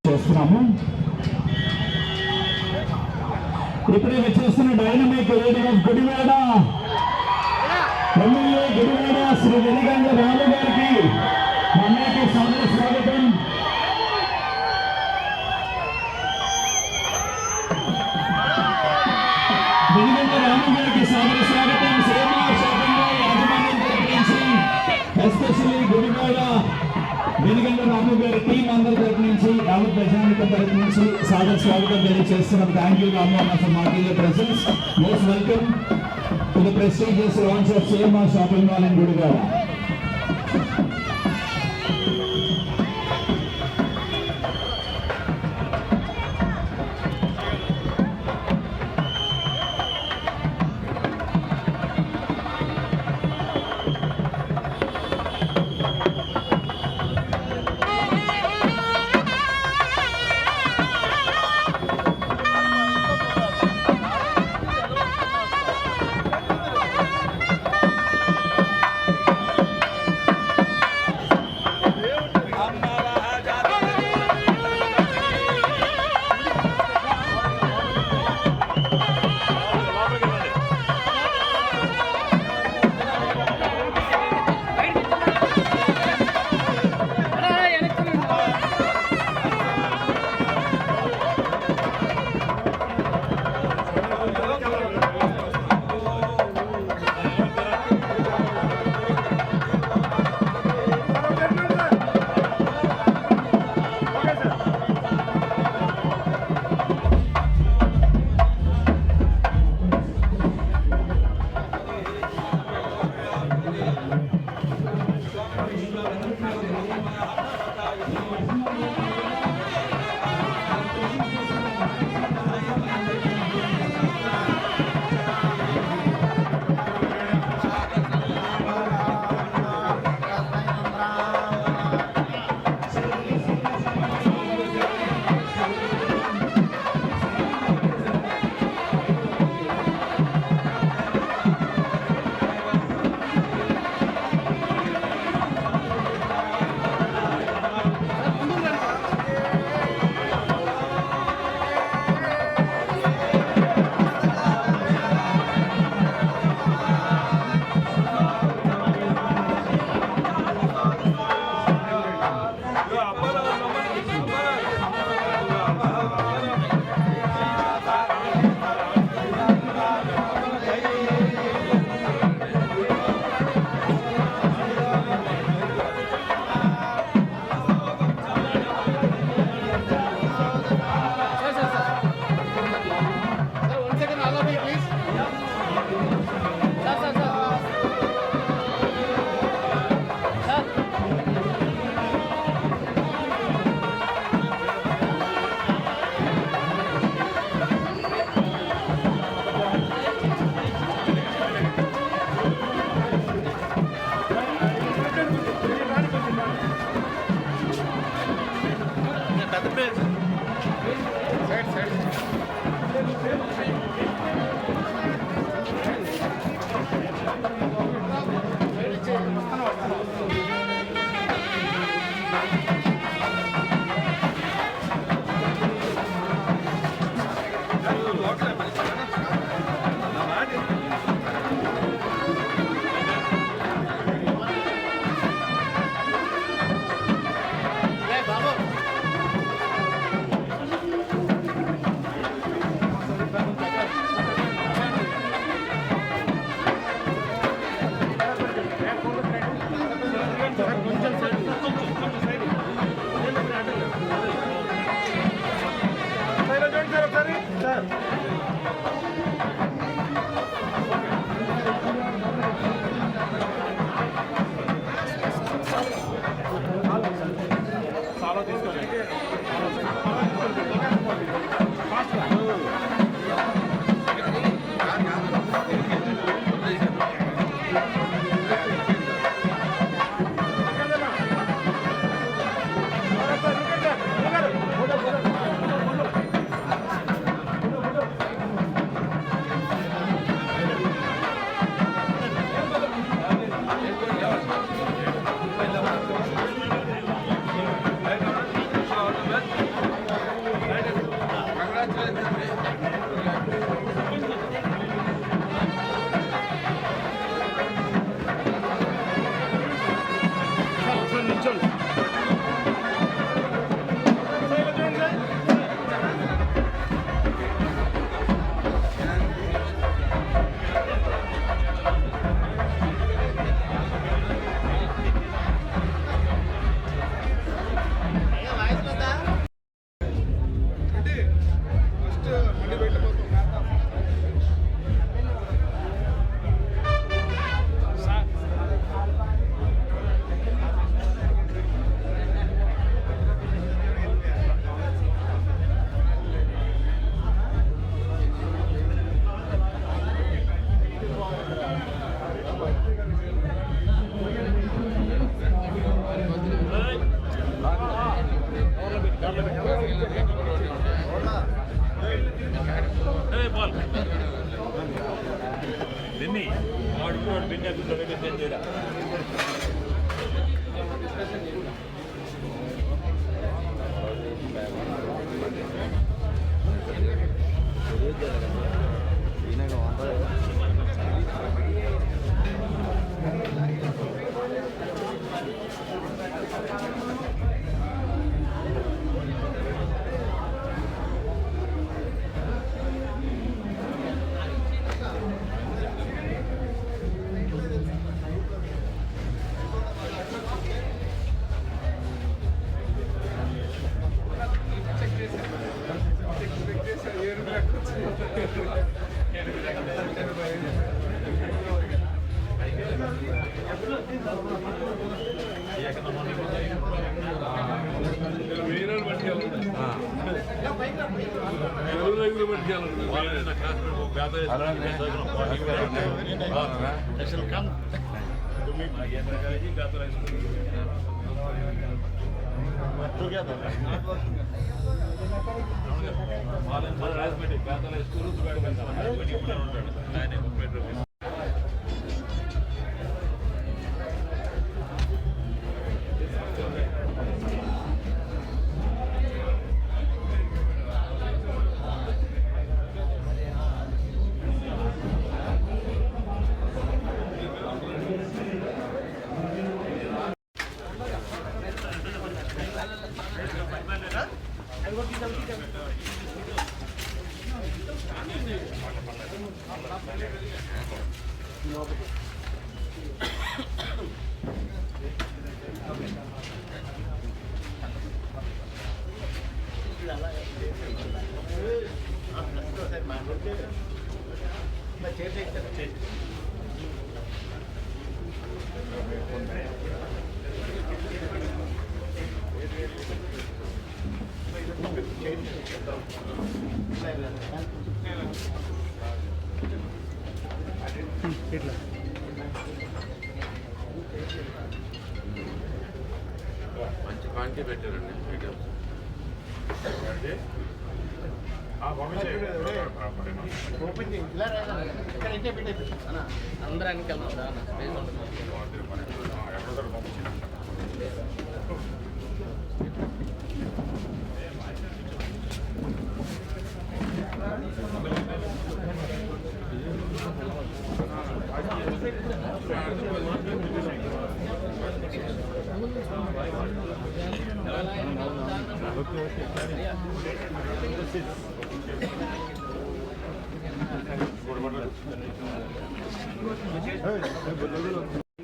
చేస్తున్నాము. ఇప్పుడే వచ్చేస్తున్న dynamic leader of Gudivada MLA Gudivada Shri Veliganga Ramu గారికి అందరికీ సాదర స్వాగతం. వెలిగంగ రాము గారికి సాదర స్వాగతం. సేవా షాపింగ్ మాల్ యాజమాన్యం తరపు నుంచి ఎస్పెషల్లీ గుడివాడ వెలిగంగ రాము గారి టీం అందరి తరపు నుంచి యావత్ ప్రజానికం తరపు నుంచి సాదర స్వాగతం తెలియజేస్తున్నాం. థ్యాంక్ యూ రాము అన్న for mocking your presence. Most welcome to the prestigious launch of సేవా షాపింగ్ మాల్ ఇన్ గుడివాడ. మంచి క్వాంటిటీ పెట్టారండి ఐటమ్స్ ఓపెన్ చేయి ఇలా ఇక్కడ అయితే పెట్టేసి అందరానికి వెళ్తాం స్పేస్ ఉంటుంది.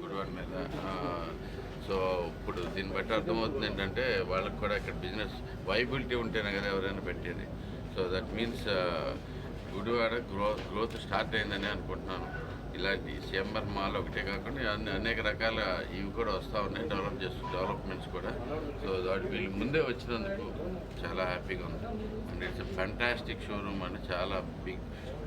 గుడివాడ మీద సో ఇప్పుడు దీన్ని బట్టి అర్థమవుతుంది ఏంటంటే వాళ్ళకి కూడా ఇక్కడ బిజినెస్ వైబిలిటీ ఉంటేనే కదా ఎవరైనా పెట్టేది. So that means Gudivada growth start అయిందని అనుకుంటున్నాను. ఇలాంటి సిఎంఆర్ మాల్ ఒకటే కాకుండా అనేక రకాల ఇవి కూడా వస్తూ ఉన్నాయి, డెవలప్మెంట్స్ కూడా. సో దాటి వీళ్ళు ముందే వచ్చినందుకు చాలా హ్యాపీగా ఉంది. And it's a fantastic showroom అండి, చాలా బిగ్.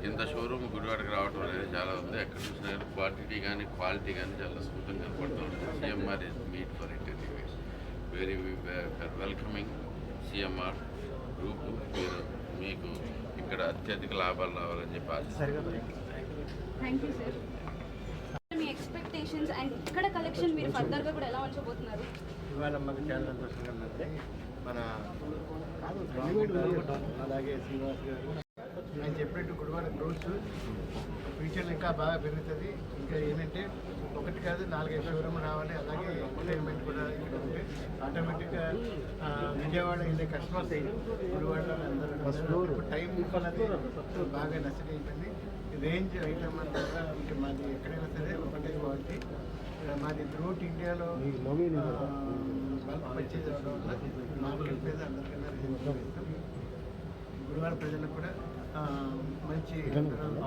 ఇంత షోరూమ్ గుడివాడకి రావడం అనేది చాలా ఉంది. ఎక్కడ చూసినా క్వాంటిటీ కానీ క్వాలిటీ కానీ చాలా అద్భుతంగా కనపడుతూ ఉంటుంది. CMR is meet for it anyways. Very welcoming CMR group. మీకు ఇక్కడ అత్యధిక లాభాలు రావాలని చెప్పి ఆశ. Thank you sir. మీ ఎక్స్పెక్టేషన్స్ అండ్ ఇక్కడ కలెక్షన్ మీరు ఫర్దర్గా కూడా ఎలా ఉంచబోతున్నారు? ఇవాళ మాకు చాలా సంతోషంగా ఉందంటే మన అలాగే శ్రీనివాస్ గారు ఆయన చెప్పినట్టు గుడివాడ గ్రోత్ ఫ్యూచర్లో ఇంకా బాగా పెరుగుతుంది. ఇంకా ఏంటంటే ఒకటి కాదు 4-5 షోరూమ్ రావాలి. అలాగే ఎంటర్టైన్మెంట్ కూడా ఇక్కడ ఉంటే ఆటోమేటిక్గా విజయవాడ వెళ్ళే కస్టమర్స్ గుడివాడలో అందరూ టైం అనేది బాగా నష్టం అయిపోయింది. రేంజ్ ఐటమ్ అంతా ఇంకా మాది ఎక్కడైనా సరే ఒకటే క్వాలిటీ. మాది త్రూఅవుట్ ఇండియాలో బల్క్ పర్చేజ్ అవ్వడం వల్ల మార్కెట్ మీద అందరికన్నా గుడివాడ ప్రజలకు కూడా మంచి ధన్యవాదాలు.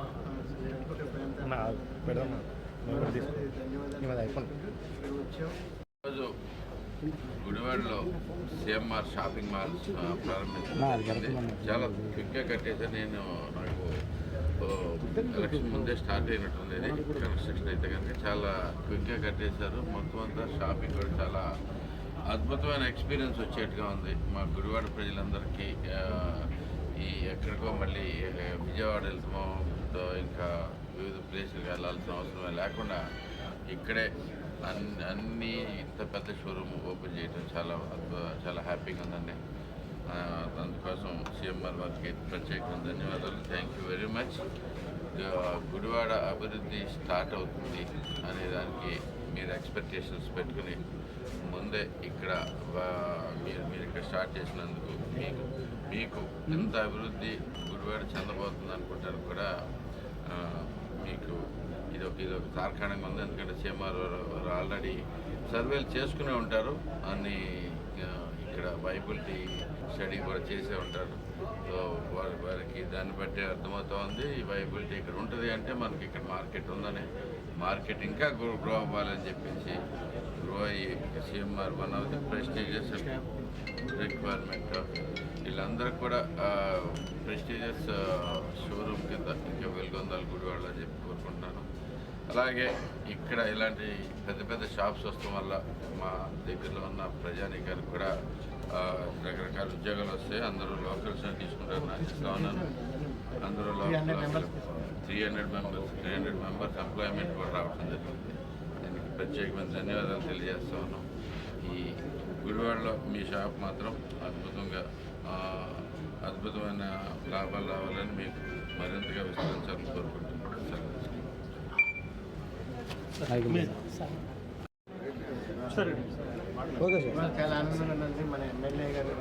వచ్చాం ఈరోజు గుడివాడలో సిఎంఆర్ షాపింగ్ మాల్స్ ప్రారంభించారు. చాలా క్విక్గా కట్టేసారు. నాకు ఎలక్షన్ ముందే స్టార్ట్ అయినట్టుంది కన్స్ట్రక్షన్ అయితే కనుక చాలా క్విక్గా కట్టేశారు. మొత్తం అంతా షాపింగ్ కూడా చాలా అద్భుతమైన ఎక్స్పీరియన్స్ వచ్చేట్టుగా ఉంది మా గుడివాడ ప్రజలందరికీ. ఈ ఎక్కడికో మళ్ళీ విజయవాడ వెళ్తామో ఇంకా వివిధ ప్లేసులకు వెళ్ళాల్సిన అవసరమే లేకుండా ఇక్కడే అన్నీ ఇంత పెద్ద షోరూమ్ ఓపెన్ చేయడం చాలా హ్యాపీగా ఉందండి. అందుకోసం సిఎంఆర్ వారికి ప్రత్యేకంగా ధన్యవాదాలు. Thank you very much. Gudivada అభివృద్ధి స్టార్ట్ అవుతుంది అనే దానికి మీరు ఎక్స్పెక్టేషన్స్ పెట్టుకుని ముందే ఇక్కడ మీరు ఇక్కడ స్టార్ట్ చేసినందుకు మీకు ఎంత అభివృద్ధి గుడివాడ చెందబోతుంది అనుకుంటాను కూడా మీకు ఇదొక తార్కాణంగా ఉంది. ఎందుకంటే సిఎంఆర్ ఆల్రెడీ సర్వేలు చేసుకునే ఉంటారు, అన్ని ఇక్కడ వైబిలిటీ స్టడీ కూడా చేసే ఉంటారు. సో వారికి దాన్ని బట్టి అర్థమవుతోంది ఈ వైబిలిటీ ఇక్కడ ఉంటుంది అంటే మనకి ఇక్కడ మార్కెట్ ఉందని, మార్కెట్ ఇంకా గ్రో అవ్వాలని చెప్పేసి గ్రో అయ్యి CMR one of the prestigious requirement. వీళ్ళందరూ కూడా ప్రెస్టీజియస్ షోరూమ్ కింద ఇంకా వెలుగొందాలి గుడివాడలో అని చెప్పి కోరుకుంటున్నాను. అలాగే ఇక్కడ ఇలాంటి పెద్ద షాప్స్ వస్తాం వల్ల మా దగ్గరలో ఉన్న ప్రజానీకానికి కూడా రకరకాల ఉద్యోగాలు వస్తాయి. అందరూ లోకల్స్ తీసుకుంటారు. నాకు ఇస్తా ఉన్నాను. అందరూ లోకల్ 300 మెంబర్స్ ఎంప్లాయ్మెంట్ కూడా రావడం జరిగింది. దీనికి ప్రత్యేకమైన ధన్యవాదాలు తెలియజేస్తా ఉన్నాం. ఈ గుడివాడలో మీ షాప్ మాత్రం అద్భుతమైన లాభాలు రావాలని మీకు మరింతగా విస్తరించాలని కోరుకుంటున్నాను. చాలా ఆనందంగా ఉందండి. మన ఎమ్మెల్యే గారు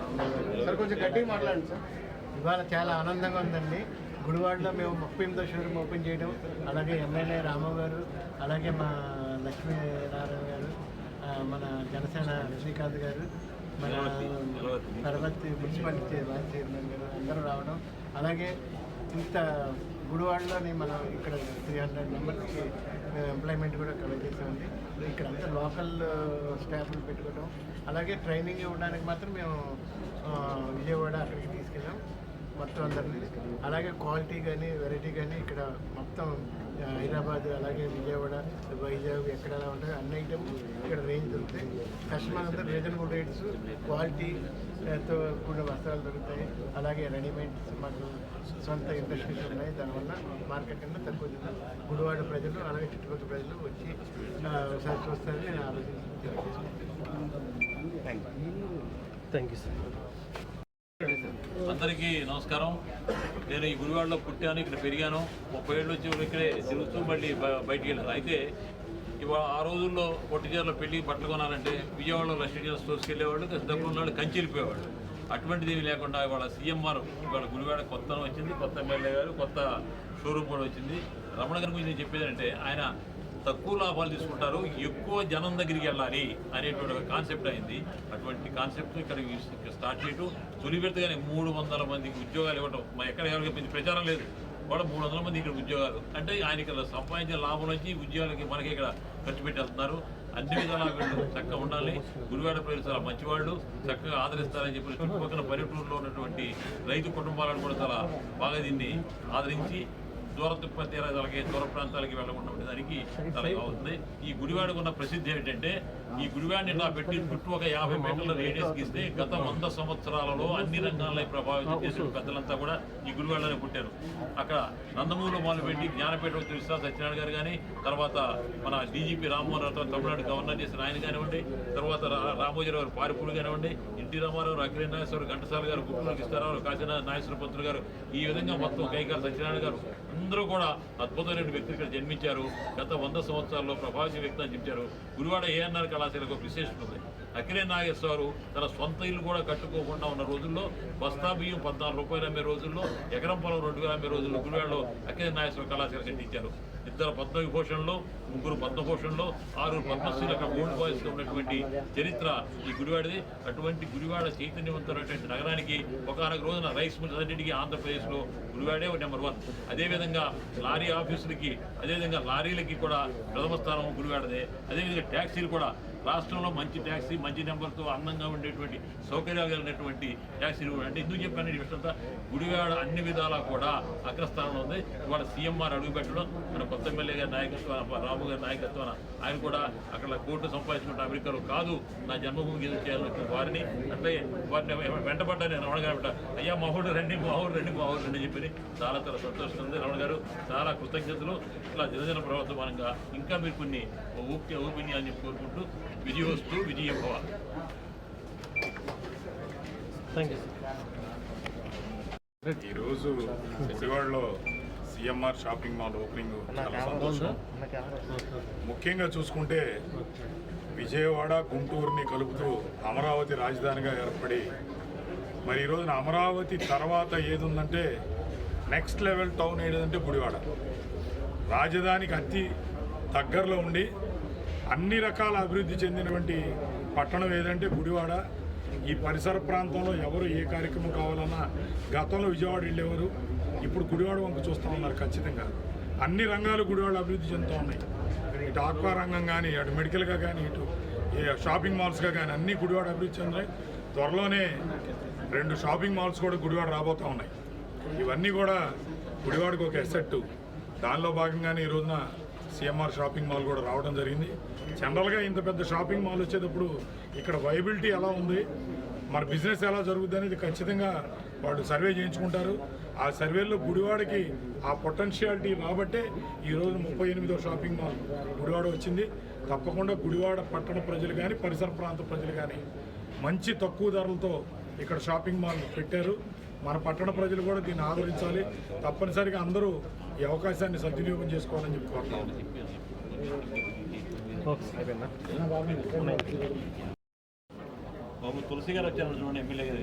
సార్ కొంచెం గట్టిగా మాట్లాడండి సార్. ఇవాళ చాలా ఆనందంగా ఉందండి. గుడివాడలో మేము 38వ షోరూమ్ ఓపెన్ చేయడం, అలాగే ఎమ్మెల్యే రామరావు గారు, అలాగే మా లక్ష్మీనారాయణ గారు, మన జనసేన శ్రీకాంత్ గారు, మన పర్వతి మున్సిపాలిటీ వైస్ చైర్మన్ గారు అందరూ రావడం, అలాగే ఇంత గుడివాడలోని మనం ఇక్కడ 300 మెంబర్స్కి ఎంప్లాయ్మెంట్ కూడా కవర్ చేసామండి. ఇక్కడ అంతా లోకల్ స్టాఫ్ని పెట్టుకోవడం, అలాగే ట్రైనింగ్ ఇవ్వడానికి మాత్రం మేము విజయవాడ అక్కడికి తీసుకెళ్ళాం మొత్తం అందరినీ. అలాగే క్వాలిటీ కానీ వెరైటీ కానీ ఇక్కడ మొత్తం హైదరాబాద్ అలాగే విజయవాడ వైజాగ్ ఎక్కడ ఎలా ఉంటాయో అన్ని ఐటమ్స్ ఇక్కడ రేంజ్ దొరుకుతాయి. కస్టమర్ అందరూ రీజనబుల్ రేట్స్, క్వాలిటీ తో కూడిన వస్త్రాలు దొరుకుతాయి. అలాగే రెడీమేడ్స్ మాకు సొంత ఇండస్ట్రీస్ ఉన్నాయి. దానివల్ల మార్కెట్ కన్నా తక్కువ గుడివాడ ప్రజలు అలాగే చుట్టుపక్కల ప్రజలు వచ్చి ఒకసారి చూస్తారని నేను ఆలోచించి థ్యాంక్ యూ సార్. అందరికీ నమస్కారం. నేను ఈ గుడివాడలో పుట్టాను, ఇక్కడ పెరిగాను. 30 ఏళ్ళు వచ్చి ఇక్కడే తిరుగుతూ మళ్ళీ బయటికి వెళ్ళాను. అయితే ఇవాళ ఆ రోజుల్లో పొట్టిచీరలో పెళ్లి బట్టలు కొనాలంటే విజయవాడలో లక్ష్మీ స్టోర్స్కి వెళ్ళేవాళ్ళు, దగ్గర ఉన్నవాళ్ళు కంచి వెళ్ళిపోయేవాళ్ళు. అటువంటిది ఏమి లేకుండా ఇవాళ సీఎంఆర్ ఇవాళ గుడివాడ కొత్త వచ్చింది, కొత్త ఎమ్మెల్యే గారు, కొత్త షోరూమ్ కూడా వచ్చింది. రమణ గారి గురించి నేను చెప్పేదంటే ఆయన తక్కువ లాభాలు తీసుకుంటారు, ఎక్కువ జనం దగ్గరికి వెళ్ళాలి అనేటువంటి ఒక కాన్సెప్ట్ అయింది. అటువంటి కాన్సెప్ట్ ఇక్కడ స్టార్ట్ చేయటం తొలి విడతగానే 300 మందికి ఉద్యోగాలు ఇవ్వటం. ఎక్కడ ఎవరికి ప్రచారం లేదు, కూడా 300 మంది ఇక్కడ ఉద్యోగాలు అంటే ఆయన ఇక్కడ సంపాదించిన లాభం నుంచి ఉద్యోగాలకి మనకి ఇక్కడ ఖర్చు పెట్టి వెళ్తున్నారు. అన్ని విధాలా వీళ్ళు చక్కగా ఉండాలి. గుడివాడ ప్రజలు చాలా మంచివాళ్ళు, చక్కగా ఆదరిస్తారని చెప్పి చుట్టుపక్కల పల్లెటూరులో ఉన్నటువంటి రైతు కుటుంబాలను కూడా చాలా బాగా దీన్ని ఆదరించి దూర ప్రాంతాలకి వెళ్ళకుండా ఉండేదానికి చాలా అవుతుంది. ఈ గుడివాడకు ఉన్న ప్రసిద్ధి ఏమిటంటే ఈ గుడివాడిని ఇలా పెట్టి చుట్టూ ఒక 50 మీటర్ల రేడియస్ గీస్తే గత 100 సంవత్సరాలలో అన్ని రంగాల్లో ప్రభావితం చేసిన పెద్దలంతా కూడా ఈ గుడివాడలోనే పుట్టారు. అక్కడ నందమూరిలో మొదలుపెట్టి జ్ఞానపేట విశ్వ సత్యనారాయణ గారు కానీ, తర్వాత మన డీజీపీ రామ్మోహన్ రావు తమిళనాడు గవర్నర్ చేసిన ఆయన కానివ్వండి, తర్వాత రామోజీరావు గారు పారిపూడి కానివ్వండి, ఎన్టీ రామారావు, అఖిలేష్ నాగేశ్వర, ఘంటసాల గారు, గుప్పల కృష్ణారావు, కాశీనాథ్ నాగేశ్వర పంతులు గారు, ఈ విధంగా మొత్తం కైకాల సత్యనారాయణ గారు అందరూ కూడా అద్భుతమైన వ్యక్తులు ఇక్కడ జన్మించారు. గత 100 సంవత్సరాల్లో ప్రభావిత వ్యక్తి అని చెప్పారు. గుడివాడ ఏఎన్ఆర్ కళాశాలకు ఒక విశేషత ఉంది. అఖిలేష్ నాగేశ్వరరావు తన సొంత ఇల్లు కూడా కట్టుకోకుండా ఉన్న రోజుల్లో, బస్తా బియ్యం 14 రూపాయలు అమ్మే రోజుల్లో, ఎకరం పొలం 2000 అమ్మే రోజుల్లో గుడివాడలో అఖిలేష్ నాగేశ్వర కళాశాల కట్టించారు. 2 పద్మవిభూషణలో, 3 పద్మభూషణలో, 6 పద్మశ్రీలు అక్కడ గోల్డ్ బాయ్స్లో ఉన్నటువంటి చరిత్ర ఈ గుడివాడిది. అటువంటి గుడివాడ చైతన్యవంతమైనటువంటి నగరానికి ఒకనొక రోజున రైస్ మిల్స్ అన్నింటికీ ఆంధ్రప్రదేశ్లో గుడివాడే నెంబర్ 1. అదేవిధంగా లారీ ఆఫీసులకి, అదేవిధంగా లారీలకి కూడా ప్రథమ స్థానం గుడివాడదే. అదేవిధంగా ట్యాక్సీలు కూడా రాష్ట్రంలో మంచి ట్యాక్సీ, మంచి నెంబర్తో అందంగా ఉండేటువంటి సౌకర్యాలు కలిగినటువంటి ట్యాక్సీలు కూడా. అంటే ఎందుకు చెప్పాను ఈ విషయంతా, గుడివాడ అన్ని విధాలా కూడా అగ్రస్థానంలో ఉంది. ఇవాళ సీఎంఆర్ అడుగు పెట్టడం, మన కొత్త ఎమ్మెల్యే గారి నాయకత్వం, రాము గారి నాయకత్వాన ఆయన కూడా అక్కడ కోర్టు సంపాదించుకుంటే అమెరికాలో కాదు నా జన్మభూమికి ఏదో చేయాలని వారిని, అంటే వారిని వెంటబడ్డా నేను రమణ గారు అయ్యా మాహోడు రండి, మాహోడు రండి, మాహోడు రండి చెప్పి చాలా సంతోషంగా ఉంది. రమణ గారు చాలా కృతజ్ఞతలు. ఇట్లా దినదిన ప్రవర్తమానంగా ఇంకా మీరు కొన్ని ఊపిని కోరుకుంటూ విజయోస్తు విజయ భవ. ఈరోజు గుడివాడలో సిఎంఆర్ షాపింగ్ మాల్ ఓపెనింగ్ చాలా సంతోషం. ముఖ్యంగా చూసుకుంటే విజయవాడ, గుంటూరుని కలుపుతూ అమరావతి రాజధానిగా ఏర్పడి, మరి ఈ రోజున అమరావతి తర్వాత ఏది ఉందంటే నెక్స్ట్ లెవెల్ టౌన్ ఏదంటే గుడివాడ. రాజధానికి అతి దగ్గరలో ఉండి అన్ని రకాల అభివృద్ధి చెందినటువంటి పట్టణం ఏదంటే గుడివాడ. ఈ పరిసర ప్రాంతంలో ఎవరు ఏ కార్యక్రమం కావాలన్నా గతంలో విజయవాడ వెళ్ళేవారు, ఇప్పుడు గుడివాడ వంక చూస్తూ ఉన్నారు. ఖచ్చితంగా అన్ని రంగాలు గుడివాడ అభివృద్ధి చెందుతూ ఉన్నాయి. ఇటు ఆక్వా రంగం కానీ, అటు మెడికల్గా కానీ, ఇటు షాపింగ్ మాల్స్గా కానీ అన్నీ గుడివాడ అభివృద్ధి చెందాయి. త్వరలోనే 2 షాపింగ్ మాల్స్ కూడా గుడివాడ రాబోతూ ఉన్నాయి. ఇవన్నీ కూడా గుడివాడకు ఒక ఎసెట్. దానిలో భాగంగానే ఈ రోజున సిఎంఆర్ షాపింగ్ మాల్ కూడా రావడం జరిగింది. జనరల్గా ఇంత పెద్ద షాపింగ్ మాల్ వచ్చేటప్పుడు ఇక్కడ వైబిలిటీ ఎలా ఉంది, మన బిజినెస్ ఎలా జరుగుతుంది అనేది ఖచ్చితంగా వాళ్ళు సర్వే చేయించుకుంటారు. ఆ సర్వేలో గుడివాడకి ఆ పొటెన్షియాలిటీ రాబట్టే ఈరోజు 38వ షాపింగ్ మాల్ గుడివాడ వచ్చింది. తప్పకుండా గుడివాడ పట్టణ ప్రజలు కానీ, పరిసర ప్రాంత ప్రజలు కానీ మంచి తక్కువ ధరలతో ఇక్కడ షాపింగ్ మాల్ పెట్టారు. మన పట్టణ ప్రజలు కూడా దీన్ని ఆదరించాలి. తప్పనిసరిగా అందరూ ఈ అవకాశాన్ని సద్వినియోగం చేసుకోవాలని చెప్పి కోరుతున్నాం. బాబు తులసి గారు వచ్చారు చూడండి, ఎమ్మెల్యే గారు.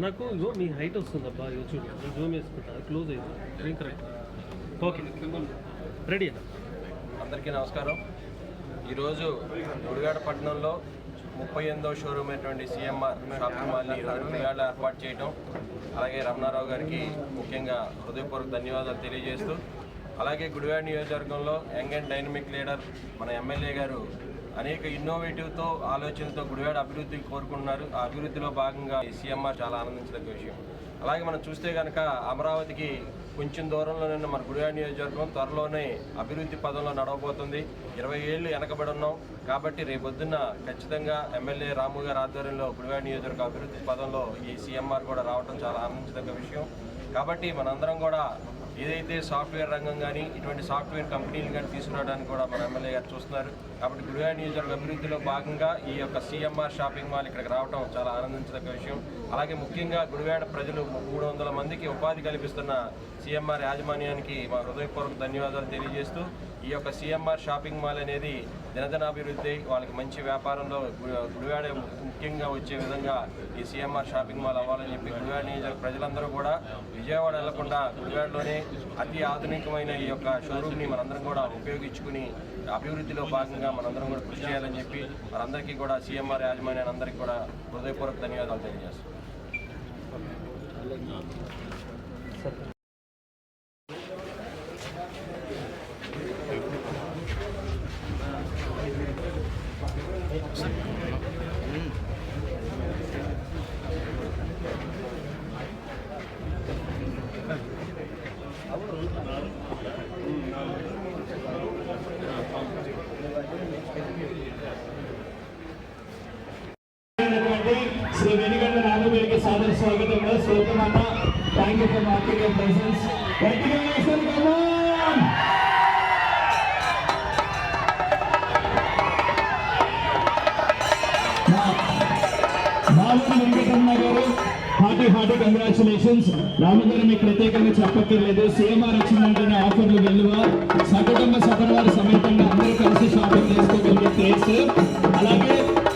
నాకు మీ హైట్ వస్తుంది అబ్బా, చూడు జూమ్ వేసుకుంటా, క్లోజ్ అయింది కరెక్ట్. ఓకే రెడీ అన్న. అందరికీ నమస్కారం. ఈరోజు గుడివాడ పట్టణంలో 38వ షోరూమ్ అయినటువంటి సిఎంఆర్ షాపింగ్ మాల్ని గుడివాడలో ఏర్పాటు చేయడం, అలాగే రమణారావు గారికి ముఖ్యంగా హృదయపూర్వక ధన్యవాదాలు తెలియజేస్తూ, అలాగే గుడివాడ నియోజకవర్గంలో యంగ్ అండ్ డైనమిక్ లీడర్ మన ఎమ్మెల్యే గారు అనేక ఇన్నోవేటివ్తో ఆలోచనలతో గుడివాడ అభివృద్ధి కోరుకుంటున్నారు. ఆ అభివృద్ధిలో భాగంగా ఈ సీఎంఆర్ చాలా ఆనందించదగ్గ విషయం. అలాగే మనం చూస్తే కనుక అమరావతికి కొంచెం దూరంలోనే మన గుడివాడ నియోజకవర్గం త్వరలోనే అభివృద్ధి పదంలో నడవబోతుంది. 20 ఏళ్ళు వెనకబడి ఉన్నాం కాబట్టి రేపొద్దున్న ఖచ్చితంగా ఎమ్మెల్యే రాము గారి ఆధ్వర్యంలో గుడివాడ నియోజకవర్గ అభివృద్ధి పదంలో ఈ సీఎంఆర్ కూడా రావడం చాలా ఆనందించదగ్గ విషయం. కాబట్టి మనందరం కూడా ఏదైతే సాఫ్ట్వేర్ రంగం కానీ ఇటువంటి సాఫ్ట్వేర్ కంపెనీలు కానీ తీసుకురావడానికి కూడా మన ఎమ్మెల్యే గారు చూస్తున్నారు. కాబట్టి గుడివాడ నియోజకవర్గ అభివృద్ధిలో భాగంగా ఈ యొక్క సీఎంఆర్ షాపింగ్ మాల్ ఇక్కడికి రావడం చాలా ఆనందించదగ్గ విషయం. అలాగే ముఖ్యంగా గుడివాడ ప్రజలు 300 మందికి ఉపాధి కల్పిస్తున్న సీఎంఆర్ యాజమాన్యానికి మా హృదయపూర్వక ధన్యవాదాలు తెలియజేస్తూ ఈ యొక్క సీఎంఆర్ షాపింగ్ మాల్ అనేది దినదినాభివృద్ధి వాళ్ళకి మంచి వ్యాపారంలో గుడివాడ ముఖ్యంగా వచ్చే విధంగా ఈ సీఎంఆర్ షాపింగ్ మాల్ అవ్వాలని చెప్పి గుడివాడ నియోజకవర్గ ప్రజలందరూ కూడా విజయవాడ వెళ్లకుండా గుడివాడలోనే అతి ఆధునికమైన ఈ యొక్క షోరూమ్ని మనందరం కూడా ఉపయోగించుకుని అభివృద్ధిలో భాగంగా మనందరం కూడా కృషి చేయాలని చెప్పి మనందరికీ కూడా సీఎంఆర్ యాజమాన్యాన్ని అందరికీ కూడా హృదయపూర్వక ధన్యవాదాలు తెలియజేస్తాం. శ్రీ వెనుగండ్ల రాము గారికి సాదర స్వాగతం. స్వాగతం. Thank you for marking your presence. Venkataramana గారు హార్టీ కంగ్రాచులేషన్స్. రాము గారు మీకు ప్రత్యేకంగా చెప్పక్కర్లేదు. సీఎంఆర్ వచ్చిందంటేనే ఆఫర్లు వెలువ సకుటుంబ సపరివార సమేతంగా అందరూ కలిసి షాపింగ్ చేసుకోగలిగే ప్లేస్. అలాగే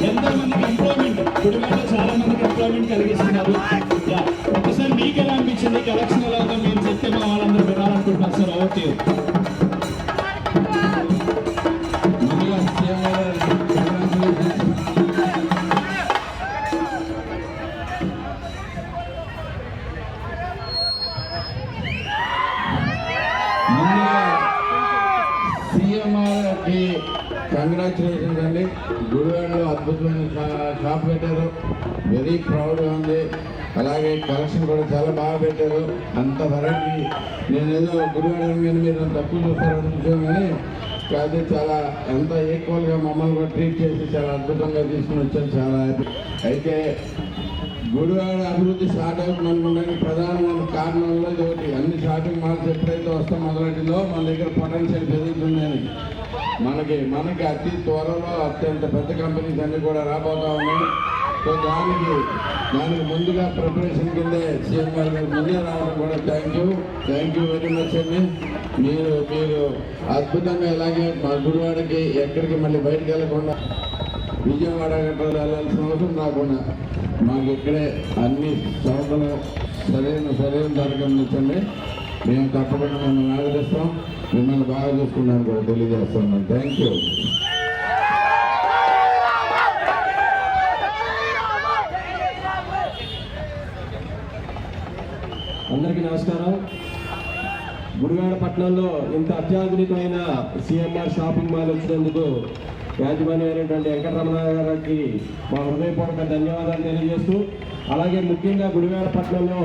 ఎంతో మందికి ఎంప్లాయ్మెంట్ గుడివాడలో చాలా మందికి ఎంప్లాయ్మెంట్ కలిగిస్తున్నారు. ఒకసారి మీకు ఎలా అనిపించింది? కలెక్షన్ ఎలా ఉందో మీరు చెప్తే మా వాళ్ళందరూ వినాలనుకుంటున్నారు సార్. ఓకే కంగ్రాచులేషన్స్ అండి. గుడివాడలో అద్భుతమైన షాప్ పెట్టారు. వెరీ ప్రౌడ్గా ఉంది. అలాగే కలెక్షన్ కూడా చాలా బాగా పెట్టారు. అంత వెరైటీ నేనేదో గుడివాడ కానీ మీరు తక్కువ చూస్తారనుకుంటాను కానీ కాదు, చాలా ఎంత ఈక్వల్గా మమ్మల్ని కూడా ట్రీట్ చేసి చాలా అద్భుతంగా తీసుకుని వచ్చారు. చాలా హ్యాపీ. అయితే గుడివాడ అభివృద్ధి స్టార్ట్ అవుతుంది అనుకోవడానికి ప్రధానమైన కారణంలో ఇది ఒకటి. అన్ని షాపింగ్ మాల్స్ ఎప్పుడైతే వస్తాం మొదలైందో మన దగ్గర పొటెన్షియల్ పెరుగుతుందని మనకి అతి త్వరలో అత్యంత పెద్ద కంపెనీస్ అన్ని కూడా రాబోతా ఉన్నాయి. సో దానికి ముందుగా ప్రిపరేషన్ కిందే సీఎం గారు ముందే రావడం కూడా థ్యాంక్ యూ వెరీ మచ్ అండి. మీరు అద్భుతంగా ఇలాగే మా గుడివాడకి ఎక్కడికి మళ్ళీ బయటకు వెళ్ళకుండా విజయవాడ గట్రా వెళ్ళాల్సిన అవసరం రాకుండా మాకు ఇక్కడే అన్ని సౌకర్యాలు సరైన ధరకు అందించండి. మేము తప్పకుండా మిమ్మల్ని ఆదరిస్తాం. మిమ్మల్ని బాగా చూసుకున్నాను కూడా తెలియజేస్తున్నాను. Thank you. అందరికీ నమస్కారం. గుడివాడ పట్టణంలో ఇంత అత్యాధునికమైన సీఎంఆర్ షాపింగ్ మాల్ వచ్చినందుకు యాజమాన్యమైనటువంటి వెంకటరమణ గారికి మా హృదయపూర్వక ధన్యవాదాలు తెలియజేస్తూ, అలాగే ముఖ్యంగా గుడివాడ పట్టణంలో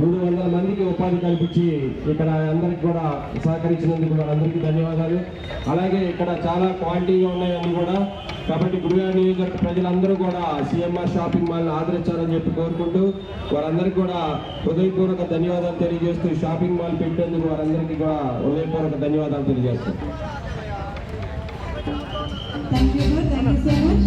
300 మందికి ఉపాధి కల్పించి ఇక్కడ అందరికి కూడా సహకరించినందుకు వాళ్ళందరికీ ధన్యవాదాలు. అలాగే ఇక్కడ చాలా క్వాలిటీగా ఉన్నాయని కూడా, కాబట్టి గుడివాడ నియోజకవర్గ ప్రజలందరూ కూడా సీఎంఆర్ షాపింగ్ మాల్ని ఆదరించాలని చెప్పి కోరుకుంటూ వారందరికీ కూడా హృదయపూర్వక ధన్యవాదాలు తెలియజేస్తూ షాపింగ్ మాల్ పెట్టేందుకు వారందరికీ కూడా హృదయపూర్వక ధన్యవాదాలు తెలియజేస్తాం. Thank you so much.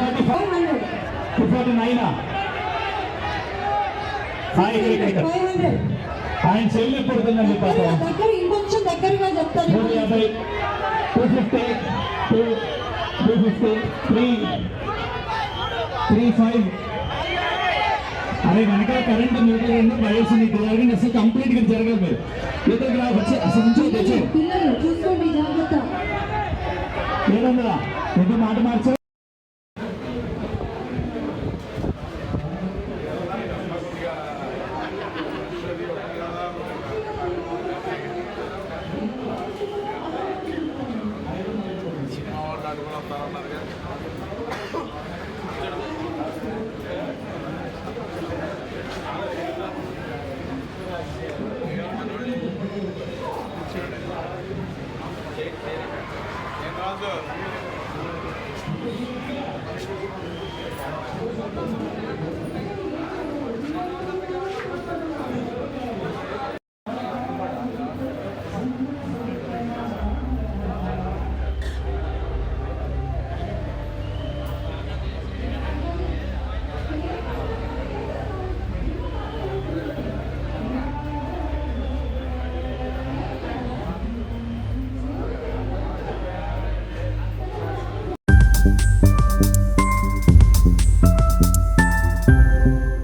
అది 249 ఆయన చెల్లి పడుతుందండి పాపం. దగ్గర ఇంకొంచెం దగ్గరగా చెప్తాను. 150, 250, 250, 335. అరే వెనకాల కరెంట్ మీటర్ వయసు నీకు జరగండి, అసలు కంప్లీట్ గా జరగదు. మీరు ఇద్దరికి వచ్చి అసలు నుంచి తెచ్చు పిల్లలు చూసుకోండి జాగ్రత్త. ఏదన్నా ఎంత మాట మార్చా.